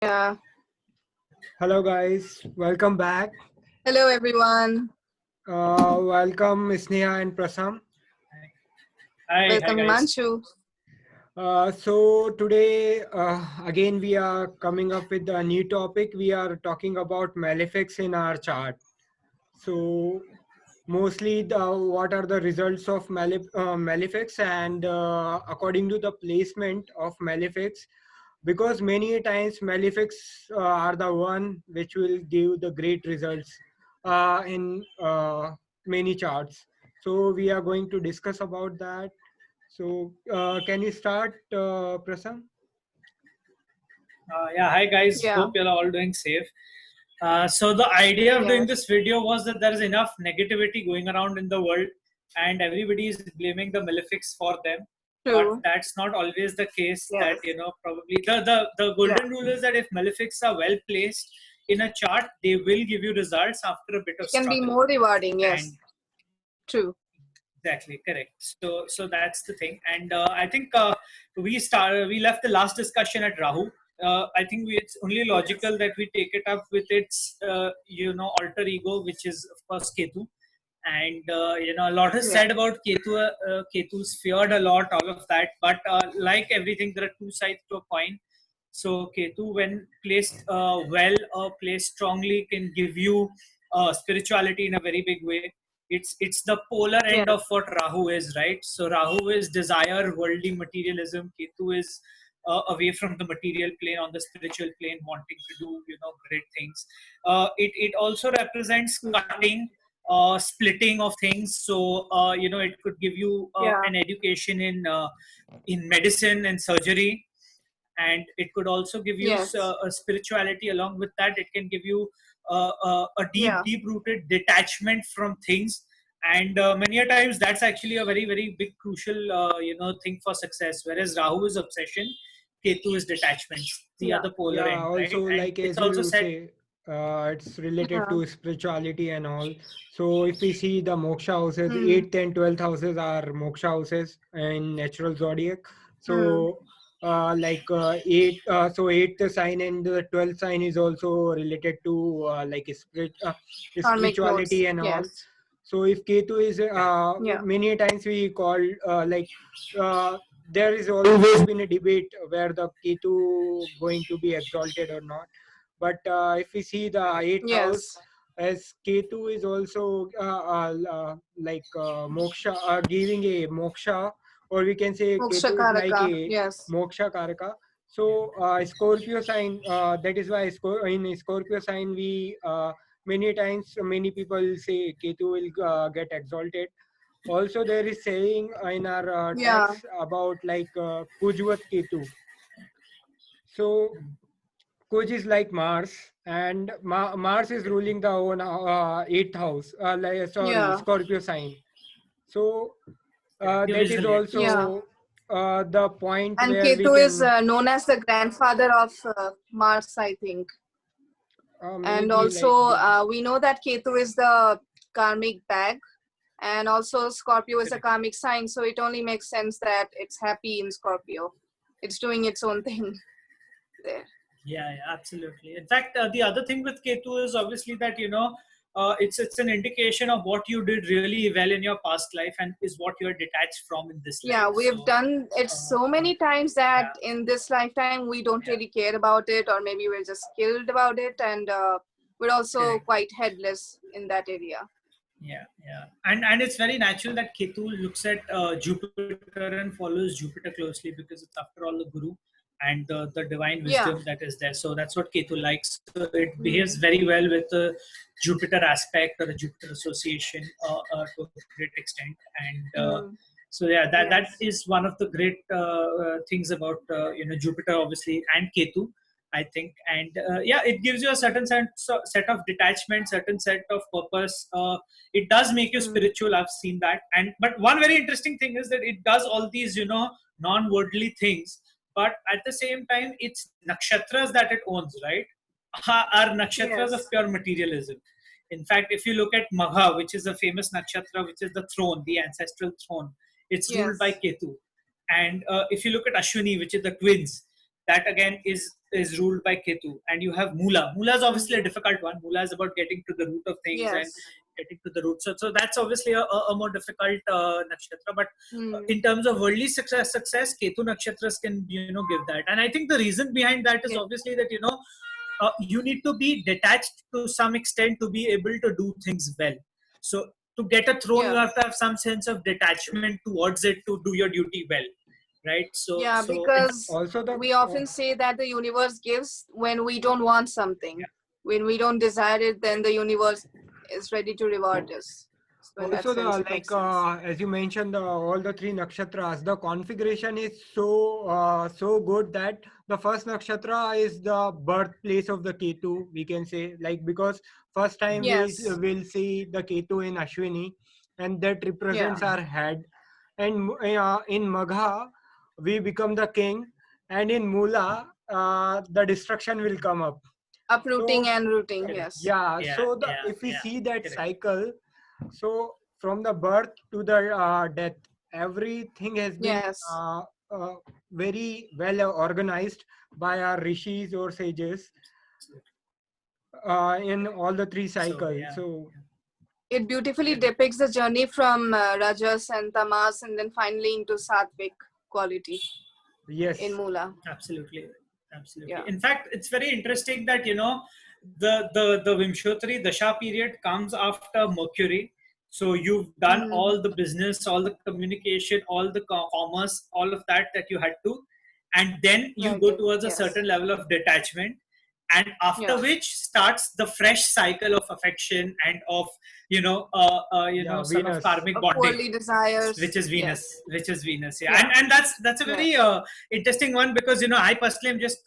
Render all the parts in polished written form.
Yeah. Hello guys, welcome back. Hello, everyone. Welcome Sneha and Prasam. Hi Welcome, guys. Himanshu. So today again we are coming up with a new topic. We are talking about malefics in our chart. So mostly what are the results of malefics and according to the placement of malefics, because many times malefics are the one which will give the great results in many charts. So we are going to discuss about that. So can you start, Prasam? Hi guys. Yeah. Hope you're all doing safe. So the idea of doing Yes. this video was that there is enough negativity going around in the world, and everybody is blaming the malefics for them. But True. that's not always the case. Yes. That probably the golden rule is that if malefics are well placed in a chart, they will give you results after a bit of It can be struggle. more rewarding. Yes. And True. exactly, correct. So that's the thing, and I think we left the last discussion at Rahu. I think it's only logical that we take it up with its alter ego, which is of course Ketu, and a lot is said about Ketu. Ketu's feared a lot, all of that, but like everything, there are two sides to a coin. So Ketu, when placed well or placed strongly, can give you spirituality in a very big way. It's the polar end Yeah. of what Rahu is, right? So Rahu is desire, worldly materialism. Ketu is away from the material plane, on the spiritual plane, wanting to do great things. It also represents cutting, splitting of things. So it could give you Yeah. an education in medicine and surgery, and it could also give you Yes. a spirituality along with that. It can give you a Yeah. deep rooted detachment from things, and many a times that's actually a very very big crucial thing for success, whereas Rahu is obsession, Ketu is detachment, the Yeah. other polar Yeah, end, right? also And like it's as also you said, say, it's related Yeah. to spirituality and all. So if we see the moksha houses, Hmm. 8th and 12th houses are moksha houses in natural zodiac. Hmm. So so 8th sign and the 12th sign is also related to Karmic notes. spirituality and all. Yes. So if Ketu is Yeah. many times we call uh, there is always been a debate where the Ketu going to be exalted or not. But if we see the eighth house, Yes. as Ketu is also moksha, giving a moksha, or we can say Moksha Ketu is like Karaka. a Yes. moksha karaka. So Scorpio sign, that is why in Scorpio sign we many times many people say Ketu will get exalted. Also, there is saying in our Yeah. text about Kujvat Ketu. So Kuj is like Mars, and Mars is ruling the own eighth house. Sorry, Yeah. Scorpio sign. So correct, that is visually. Yeah. also the point And where we Ketu is can known as the grandfather of Mars, I think. And maybe also, like this. we know that Ketu is the karmic bag, and also Scorpio is a Correct. karmic sign, so it only makes sense that it's happy in Scorpio. It's doing its own thing there. Yeah, absolutely. In fact, the other thing with Ketu is obviously that it's an indication of what you did really well in your past life and is what you're detached from in this Yeah, life. we've So, done it uh, so uh, many times that yeah, in this lifetime we don't yeah, really care about it, or maybe we're just skilled about it, and we're also correct. quite headless in that area. Yeah, and it's very natural that Ketu looks at Jupiter and follows Jupiter closely because it's after all the Guru and the divine Yeah. wisdom that is there. So that's what Ketu likes. So it behaves Mm. very well with the Jupiter aspect or the Jupiter association to a great extent. And Mm. so yeah, that Yes. is one of the great things about Jupiter obviously and Ketu. I think, and yeah, it gives you a certain set of detachment, certain set of purpose. It does make you Mm. spiritual. I've seen that, and but one very interesting thing is that it does all these non-worldly things, but at the same time, it's nakshatras that it owns, right? Are nakshatras of Yes. pure materialism. In fact, if you look at Magha, which is a famous nakshatra, which is the throne, the ancestral throne, it's ruled by Yes. Ketu. And if you look at Ashwini, which is the twins, that again is is ruled by Ketu, and you have Mula. Mula is obviously a difficult one. Mula is about getting to the root of things and Yes. getting to the root. So that's obviously a more difficult nakshatra. But Hmm. in terms of worldly success, Ketu nakshatras can give that. And I think the reason behind that is Yeah. obviously that you need to be detached to some extent to be able to do things well. So to get a throne, you Yeah. have to have some sense of detachment towards it to do your duty well, right? So Yeah, so it's because Also the we often say that the universe gives when we don't want something. When we don't desire it, then the universe is ready to reward us. So in that Also, sense, the it makes sense. as you mentioned, all the three nakshatras, the configuration is so good that the first nakshatra is the birthplace of the Ketu. We can say, like, because first time we Yes. will see the Ketu in Ashwini, and that Yeah. represents our head. And in Magha, we become the king, and in Mula, the destruction will come up. Uprooting So and rooting. correct. Yes. yeah, Yeah, so the yeah, if we yeah. see that Correct. cycle, so from the birth to the death, everything has been Yes. uh, very well organized by our rishis or sages in all the three So cycles. yeah. So It beautifully Correct. depicts the journey from Rajas and Tamas and then finally into Sattvic quality in yes, Mula. Absolutely, absolutely. Yeah. In fact, it's very interesting that the Vimshotri Dasha period comes after Mercury. So you've done Hmm. all the business, all the communication, all the commerce, all of that you had to, and then you Right. go towards a Yes. certain level of detachment, and after Yeah. which starts the fresh cycle of affection and of yeah, sort of Venus. karmic Of bonding, worldly desires. which is Venus. Yes. Yeah. Yeah. And that's a very Yes. interesting one, because I personally am just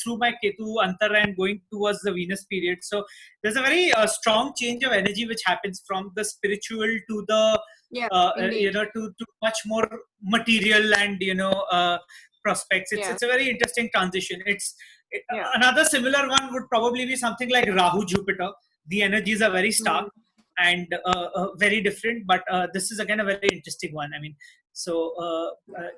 through my Ketu Antara and going towards the Venus period. So there's a very strong change of energy which happens from the spiritual to the Yeah. Indeed. to much more material and prospects. It's Yes. a very interesting transition. Yeah. Another similar one would probably be something like Rahu Jupiter. The energies are very stark Hmm. and very different, but this is again a very interesting one. I mean, so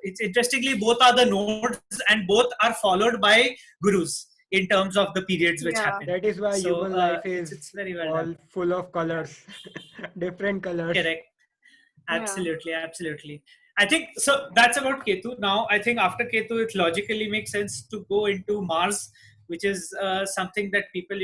it's interestingly both are the nodes and both are followed by gurus in terms of the periods which Yeah. happen. That is why So human life it's is very well done. all full of colors, different colors. Correct. Yeah. Absolutely, absolutely. I think so. That's about Ketu. Now, I think after Ketu, it logically makes sense to go into Mars, which is something that people,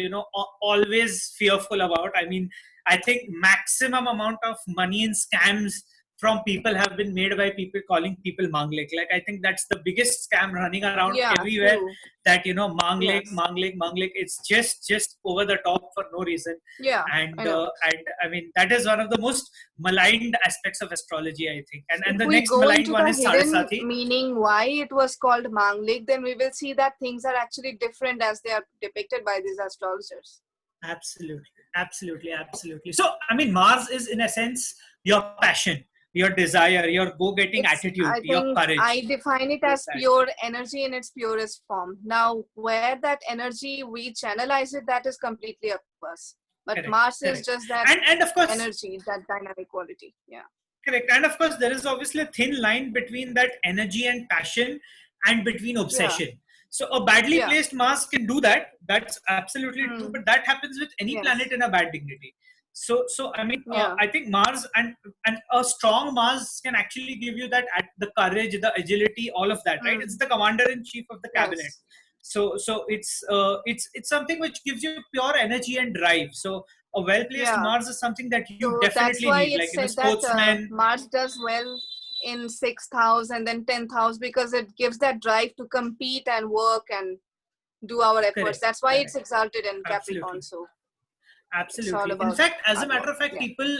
always fearful about. I mean, I think maximum amount of money in scams from people have been made by people calling people Manglik. Like, I think that's the biggest scam running around Yeah. everywhere. True. That Manglik, Yes. Manglik, Manglik. It's just over the top for no reason. Yeah. I know. And I mean, that is one of the most maligned aspects of astrology, I think. And If the we next go maligned into one the is hidden Saraswati. meaning why it was called Manglik, then we will see that things are actually different as they are depicted by these astrologers. Absolutely, absolutely, absolutely. So, I mean, Mars is in a sense your passion, your desire, your go-getting It's, attitude, I your think I courage. define it All of as that. pure energy in its purest form. Now, where that energy we channelize it, that is completely up to us. But Correct, Mars is correct. just that And of course, energy, that dynamic quality. Yeah. correct. And of course, there is obviously a thin line between that energy and passion and between Yeah. obsession. So a badly Yeah. placed Mars can do that. That's absolutely true. Hmm. But that happens with any Yes. planet in a bad dignity. So I mean, Yeah. I think Mars and a strong Mars can actually give you that the courage, the agility, all of that. Right? Hmm. It's the commander in chief of the cabinet. Yes. So it's something which gives you pure energy and drive. So a well placed Yeah. Mars is something that you So that's definitely why need, it's like said that sportsmen. Mars does well in 6th house and then 10th house because it gives that drive to compete and work and do our efforts. Correct, That's why it's correct. exalted in Capricorn. Absolutely, So it's all absolutely. In about fact, as a hard matter work. of fact, Yeah. people,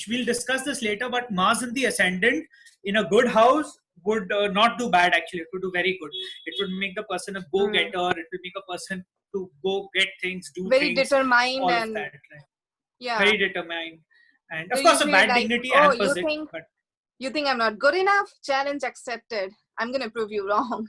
we'll discuss this later, but Mars in the ascendant in a good house would not do bad. Actually, it would do very good. It would make the person a Mm. go-getter. It would make a person to go get things, do Very things, determined all of and that. Right? yeah. Very determined, and of They're course, a usually bad like, dignity oh, hampers it. But you think I'm not good enough? Challenge accepted. I'm gonna prove you wrong.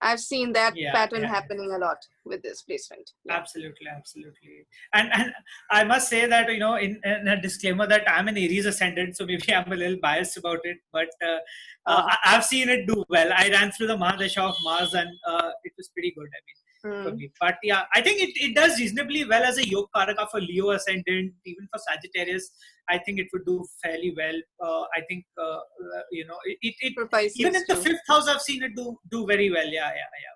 I've seen that Yeah, pattern yeah. happening a lot with this placement. Yeah. Absolutely, absolutely. And I must say that, in a disclaimer, that I'm an Aries ascendant, so maybe I'm a little biased about it, but I've seen it do well. I ran through the Mahadasha of Mars, and it was pretty good. I mean, for me. But yeah, I think it does reasonably well as a Yog Karaka for Leo ascendant, even for Sagittarius. I think it would do fairly well. I think For Pisces even in the too. 5th house, I've seen it do very well. Yeah.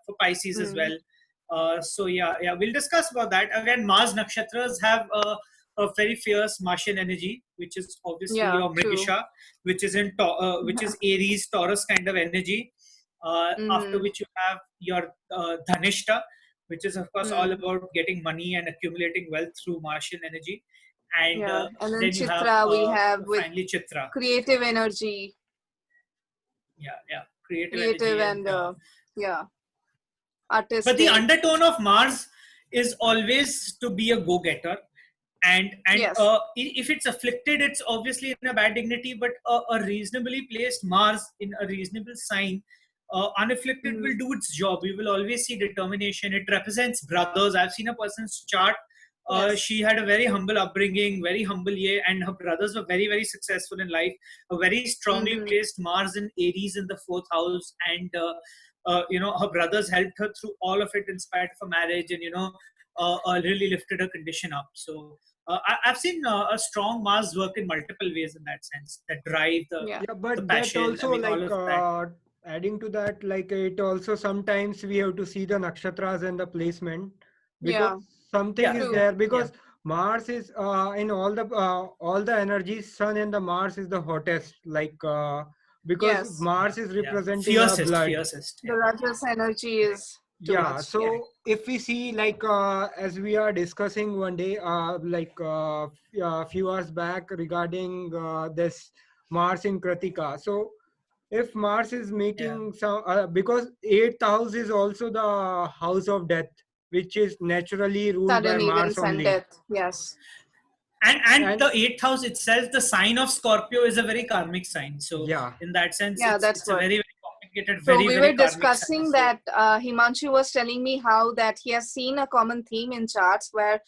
For Pisces as well. So we'll discuss about that. Again, Mars nakshatras have a very fierce Martian energy, which is obviously your Mrigasha, which is which is Aries, Taurus kind of energy. After which you have your Dhanishta, which is of course all about getting money and accumulating wealth through Martian energy. And and then then you have Chitra we have with finally Chitra. creative energy. Creative Creative energy and artistic. But the undertone of Mars is always to be a go-getter. And Yes. If it's afflicted, it's obviously in a bad dignity, but a reasonably placed Mars in a reasonable sign, unafflicted will do its job. We will always see determination. It represents brothers. I've seen a person's chart. She had a very humble upbringing, very humble year, and her brothers were very, very successful in life. A very strongly placed Mars in Aries in the 4th house, and her brothers helped her through all of it in spite of a marriage, and really lifted her condition up. So I've seen a strong Mars work in multiple ways in that sense. The drive, but the passion, that also, all of that. Adding to that, like it also sometimes we have to see the nakshatras and the placement, because something is there, because Mars is in all the energies, Sun and the Mars is the hottest, because Mars is representing our blood. Fiercest. The Rajas energy is too much. So if we see, as we are discussing one day, a few hours back regarding this Mars in Kritika. So if Mars is making some, because 8th house is also the house of death, which is naturally ruled Sudden by Mars events and only. death. Yes. And the 8th house itself, the sign of Scorpio, is a very karmic sign. So in that sense, it's a very, very complicated, so very, we very were discussing that Himanshu was telling me how that he has seen a common theme in charts where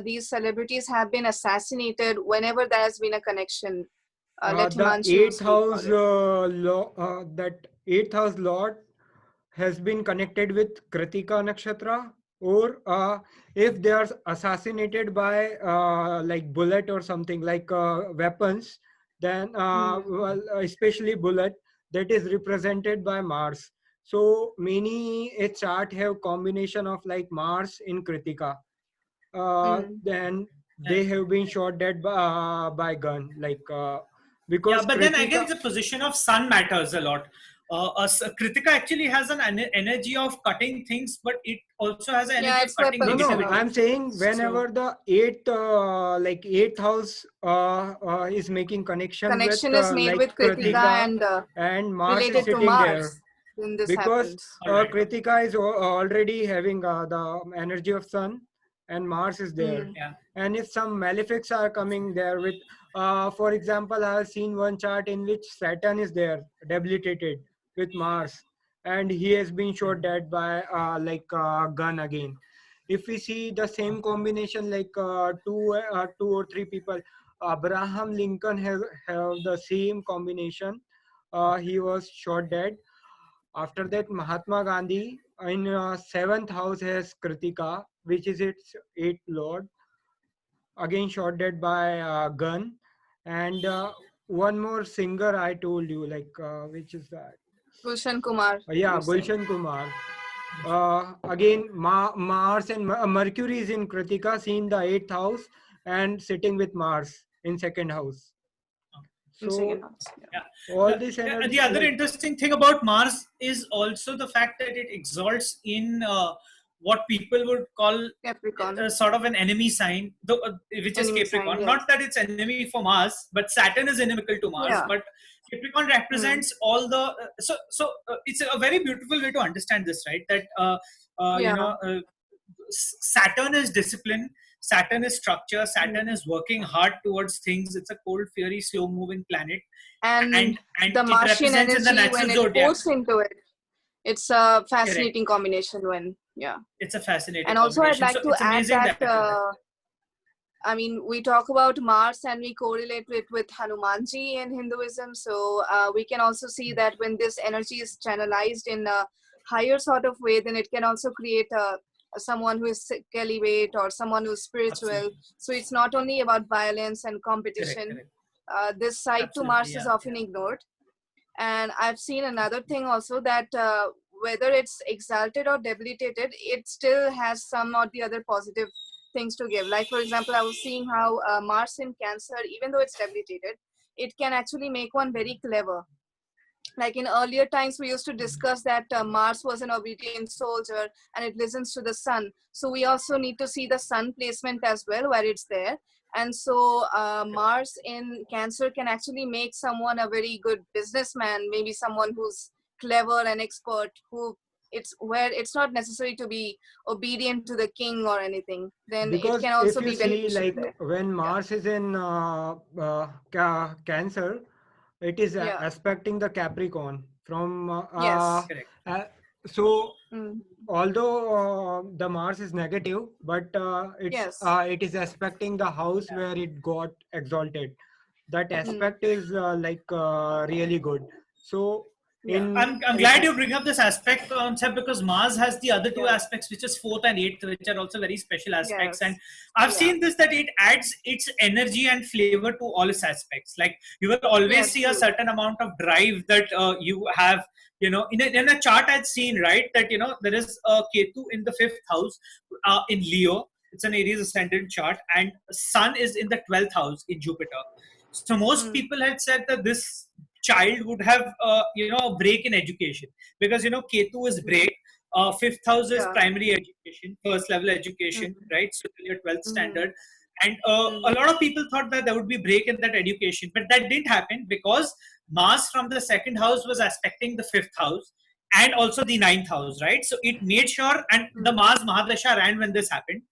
these celebrities have been assassinated whenever there has been a connection. Let Himanshu 8th house that 8th house lord has been connected with Kritika nakshatra, or if they are assassinated by bullet or something, weapons, then especially bullet, that is represented by Mars. So many a chart have combination of like Mars in Kritika. Then they have been shot dead by gun, because but Kritika, then again, the position of Sun matters a lot. Kritika actually has an energy of cutting things, but it also has an energy of cutting negativity. I'm saying whenever the 8th house is making connection is with made with Kritika and Mars is related to sitting Mars, there, then this because happens. Kritika is already having the energy of Sun, and Mars is there. And if some malefics are coming there with, for example, I have seen one chart in which Saturn is there, debilitated with Mars, and he has been shot dead by gun again. If we see the same combination, two or three people, Abraham Lincoln have the same combination. He was shot dead. After that, Mahatma Gandhi in 7th house has Kritika, which is its 8th lord, again shot dead by a gun. And one more singer I told you, which is that? Gulshan Kumar. Gulshan Kumar. Again, Mars and Mercury is in Kritika, seen the 8th house and sitting with Mars in 2nd house. So all this energy. The other interesting thing about Mars is also the fact that it exalts in what people would call sort of an enemy sign, which is Capricorn. Not that it's enemy for Mars, but Saturn is inimical to Mars. But Capricorn represents all the. So it's a very beautiful way to understand this, right? That Saturn is discipline. Saturn is structure. Saturn is working hard towards things. It's a cold, fiery, slow-moving planet, and the Martian energy, when it pours into it, It's a Correct. fascinating combination when, yeah. It's a fascinating And also I'd combination. So like to it's add amazing that, that you have. I mean, we talk about Mars and we correlate it with Hanumanji in Hinduism. So we can also see that when this energy is channelized in a higher sort of way, then it can also create someone who is elevate or someone who's spiritual. Absolutely. So it's not only about violence and Correct. competition. Correct. This side to Absolutely. Mars is Yeah. often Yeah. ignored. And I've seen another thing also that whether it's exalted or debilitated, it still has some or the other positive things to give. Like for example, I was seeing how Mars in Cancer, even though it's debilitated, it can actually make one very clever. Like in earlier times we used to discuss that Mars was an obedient soldier and it listens to the sun, so we also need to see the sun placement as well where it's there. And so Mars in Cancer can actually make someone a very good businessman, maybe someone who's clever and expert, who it's where it's not necessary to be obedient to the king or anything, then it Because can if also you be see, beneficial like there. when Yeah, Mars is in Cancer, it is yeah, aspecting the Capricorn from yes, Correct. uh, so mm. although the Mars is negative, but Yes, it is aspecting the house where it got exalted. That mm. aspect is really good. So Yeah, I'm in glad you bring up this aspect concept because Mars has the other two yeah, aspects, which is fourth and eighth, which are also very special aspects. And yes, I've yeah. seen this that it adds its energy and flavor to all its aspects. Like you will always Yeah, see a true. certain amount of drive that you have. In a chart I'd seen, right, that there is a Ketu in the fifth house in Leo. It's an Aries ascendant chart, and Sun is in the 12th house in Jupiter. So most Mm. people had said that this child would have a break in education because Ketu is Mm. break. Fifth house is Yeah. primary education, first level Mm. education, right? So till your 12th Mm. standard. And a Mm. lot of people thought that there would be break in that education, but that didn't happen because Mars from the second house was aspecting the fifth house and also the ninth house, right? So it made sure, and the Mm. Mars Mahadasha ran when this happened.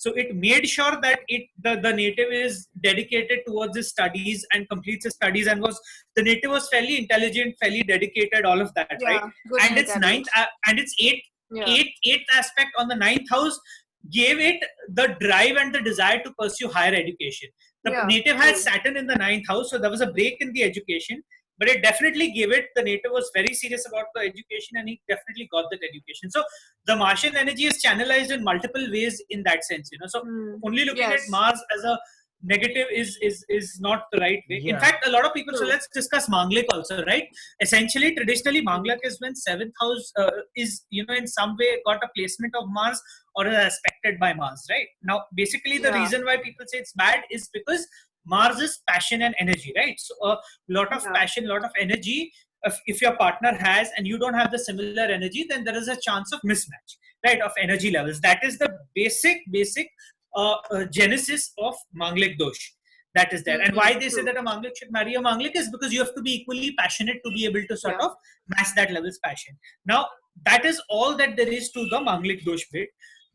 So it made sure that the native is dedicated towards his studies and completes his studies, and was the native was fairly intelligent, fairly dedicated, all of that, right? Yeah. Good And in its ninth academics. and its Yeah. eighth aspect on the ninth house gave it the drive and the desire to pursue higher education. The Yeah. native had True. Saturn in the ninth house, so there was a break in the education, but it definitely gave it. The native was very serious about the education, and he definitely got that education. So the Martian energy is channelized in multiple ways in that sense. So Mm. only looking at Yes. Mars as a negative is not the right way. In yeah, fact, a lot of people. So True. let's discuss Manglik also, right? Essentially, traditionally, Mm. Manglik is when seventh house is in some way got a placement of Mars or is aspected by Mars, right? Now, basically, the Yeah. reason why people say it's bad is because Mars is passion and energy, right? So a lot of Yeah. passion, lot of energy. If your partner has and you don't have the similar energy, then there is a chance of mismatch, right? Of energy levels. That is the basic genesis of Manglik dosh that is there. And Mm. why they say True. that a Manglik should marry a Manglik is because you have to be equally passionate to be able to sort Yeah. of match that level's passion. Now, that is all that there is to the Manglik dosh bit.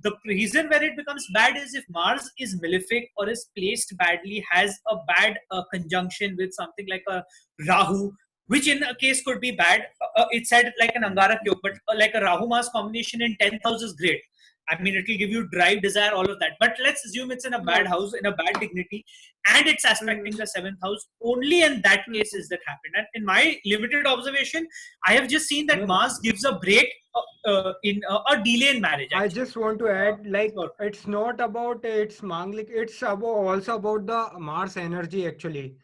The reason where it becomes bad is if Mars is malefic or is placed badly, has a bad conjunction with something like a Rahu, which in a case could be bad. It's said like an Angara Kyok, but like a Rahu Mars combination in 10th house is great. I mean, it will give you drive, desire, all of that. But let's assume it's in a bad Yes. house, in a bad dignity, and it's aspecting Mm. the seventh house. Only in that case Mm. is that happen. And in my limited observation, I have just seen that no, no. Mars gives a break in a delay in marriage. I Actually, just want to add, like, so it's not about its manglik, it's about also about the Mars energy actually.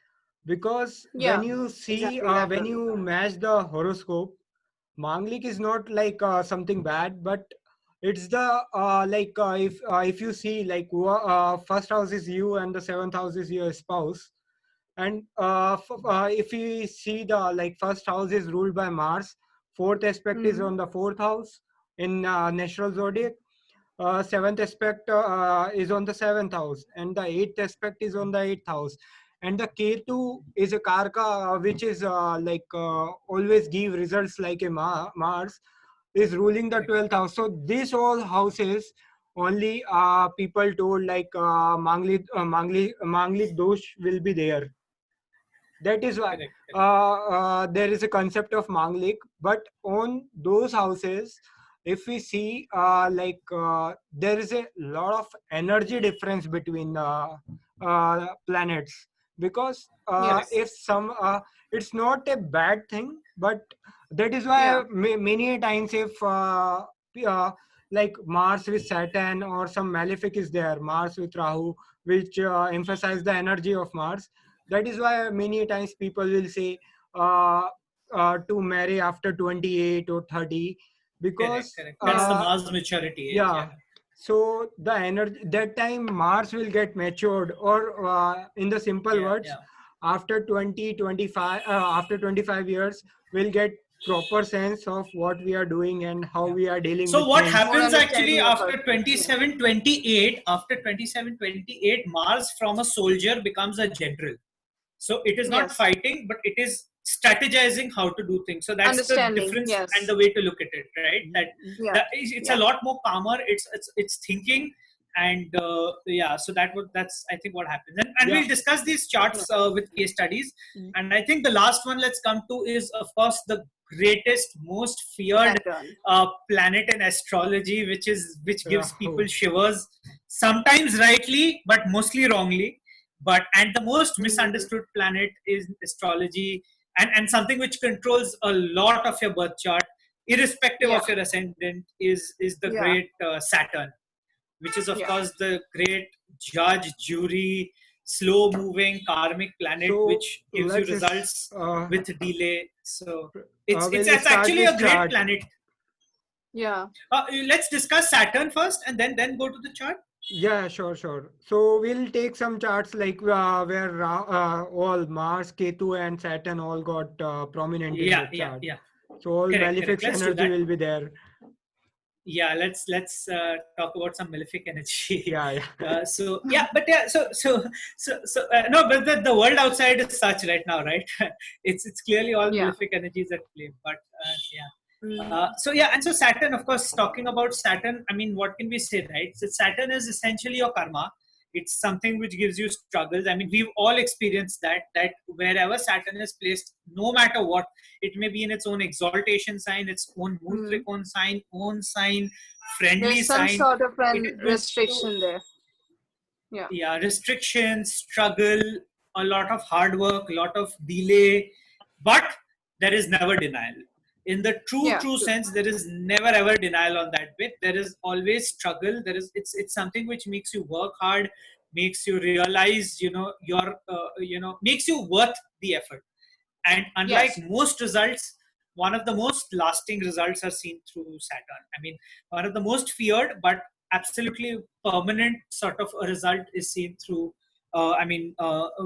Because when Yeah. you see, Exactly. That when only. you match the horoscope, manglik is not like something bad, but it's the if you see like first house is you and the seventh house is your spouse, and if we see the like first house is ruled by Mars, fourth aspect is Mm. on the fourth house in natural zodiac, seventh aspect is on the seventh house, and the eighth aspect is on the eighth house. And the Ketu is a Karka, which is always give results like a Mars, is ruling the 12th house. So these all houses only people told like Manglik dosh will be there. That is why Correct, correct. there is a concept of Manglik. But on those houses, if we see there is a lot of energy difference between planets, because Yes. if some it's not a bad thing, but that is Yeah. why many times if p- uh, like Mars with Saturn or some malefic is there, Mars with Rahu, which emphasize the energy of Mars. That is why many times people will say uh, to marry after 28 or 30, Correct, because correct. That's the Yes. Mars maturity age. yeah, Yeah. so the energy that time Mars will get matured, or in the simple Yeah, words, yeah. after 20 25 after 25 years we'll get proper sense of what we are doing and how Yeah. we are dealing So with what things. More happens actually understanding of after us. Yeah. 27, 28? After 27, 28, Mars from a soldier becomes a general. So it is not Yes. fighting, but it is strategizing how to do things. So that's the Understanding. difference and Yes. the way to look at it, right? Yeah. That is, it's a Yeah. lot more calmer. It's thinking, and yeah. So that's I think what happens, and Yeah. we'll discuss these Yeah. charts with case studies. Mm. And I think the last one let's come to is of course the greatest, most feared Saturn. planet in astrology, which gives people Rahu. shivers, sometimes rightly, but mostly wrongly. But and the most Mm. misunderstood planet is astrology, and something which controls a lot of your birth chart, irrespective Yeah. of your ascendant, is the Yeah. great Saturn, which is of Yeah. course the great judge, jury, slow moving karmic planet, So which gives you let's results with delay. So we'll it's start actually with a great chart. planet. Yeah. Let's discuss Saturn first, and then go to the chart. Yeah, sure, sure. So we'll take some charts like where all Mars, Ketu, and Saturn all got prominent in Yeah, the yeah, chart. yeah. So all Correct, correct. malefic's Let's do energy that. will be there. Yeah, let's talk about some malefic energy. Yeah, yeah. So yeah, but yeah, no, but the world outside is such right now, right? It's clearly all Yeah. malefic energies at play. But yeah. Mm. So yeah, and so Saturn, of course, talking about Saturn, I mean, what can we say, right? So Saturn is essentially your karma. It's something which gives you struggles. I mean, we've all experienced that wherever Saturn is placed, no matter what, it may be in its own exaltation sign, its own Mm. Mutrikon sign, own sign, friendly There's some sign. sort of It an will restriction there. Yeah. yeah, restrictions, struggle, a lot of hard work, a lot of delay, but there is never denial. In the Yeah. true True. sense, there is never ever denial on that bit. There is always struggle. There is it's something which makes you work hard, makes you realize, your makes you worth the effort. And unlike Yes. most results, one of the most lasting results are seen through Saturn. I mean, one of the most feared but absolutely permanent sort of a result is seen through.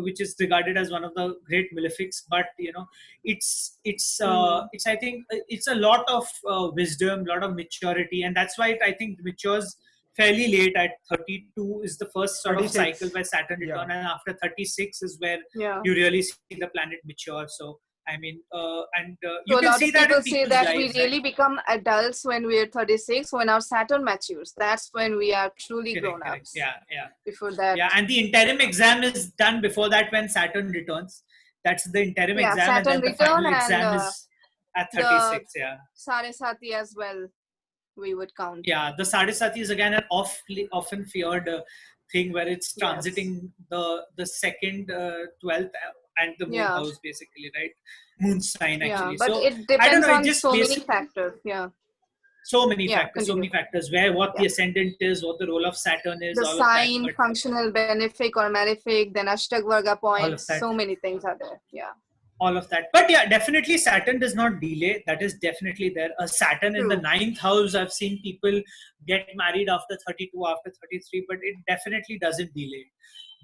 Which is regarded as one of the great malefics, but Mm. it's I think it's a lot of wisdom, lot of maturity, and that's why I think matures fairly late at 32 is the first sort of cycle 36. where Saturn Yeah. return, and after 36 is where Yeah. you really see the planet mature. So I mean, you So a can lot see of that in people say people's that we lives, right? really become adults when we're 36, when our Saturn matures. That's when we are truly Correct, grown correct. ups. Yeah, yeah, Before that, yeah. And the interim exam is done before that when Saturn returns. That's the interim yeah, exam, and Saturn then the return final and exam is at the 36. Yeah, Sarasati as well, we would count. yeah. The Sadhisati is again an often feared thing where it's Yes. transiting the second 12th and the moon Yeah. house basically, right? Moon sign Yeah. actually. But So it I don't depends know. It on just so many basically factors. Yeah. Yeah. so Continue. many factors where what Yeah. the ascendant is, what the role of Saturn is, The all of that. sign, But functional, benefic, or malefic, then Ashtagvarga all of points. that So many things are there. Yeah. all of that. But yeah, definitely Saturn does not delay. That is definitely there. A Saturn in the True. ninth house, I've seen people get married after 32, after 33, but it definitely doesn't delay.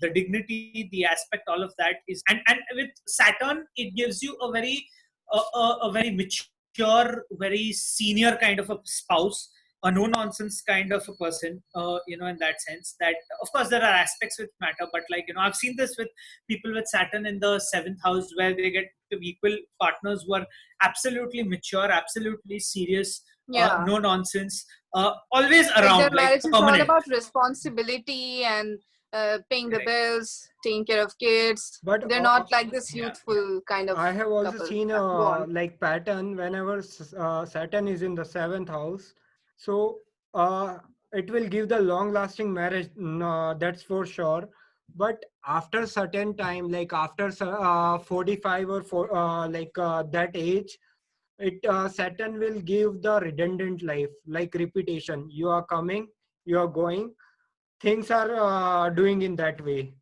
The dignity, the aspect, all of that is, and with Saturn, it gives you a very mature, very senior kind of a spouse, a no nonsense kind of a person, in that sense. That of course there are aspects which matter, but like I've seen this with people with Saturn in the seventh house where they get to equal partners who are absolutely mature, absolutely serious, Yeah. no nonsense, always Like their around, like marriage is all permanent. about responsibility and paying the Correct. bills, taking care of kids. But They're not like this Yeah. youthful kind of I have also couple seen a bond. like pattern whenever Saturn is in the seventh house. So uh, it will give the long-lasting marriage. No, that's for sure. But after certain time, like after 45 or that age, it Saturn will give the redundant life, like repetition. You are coming, you are going. Things are doing in that way.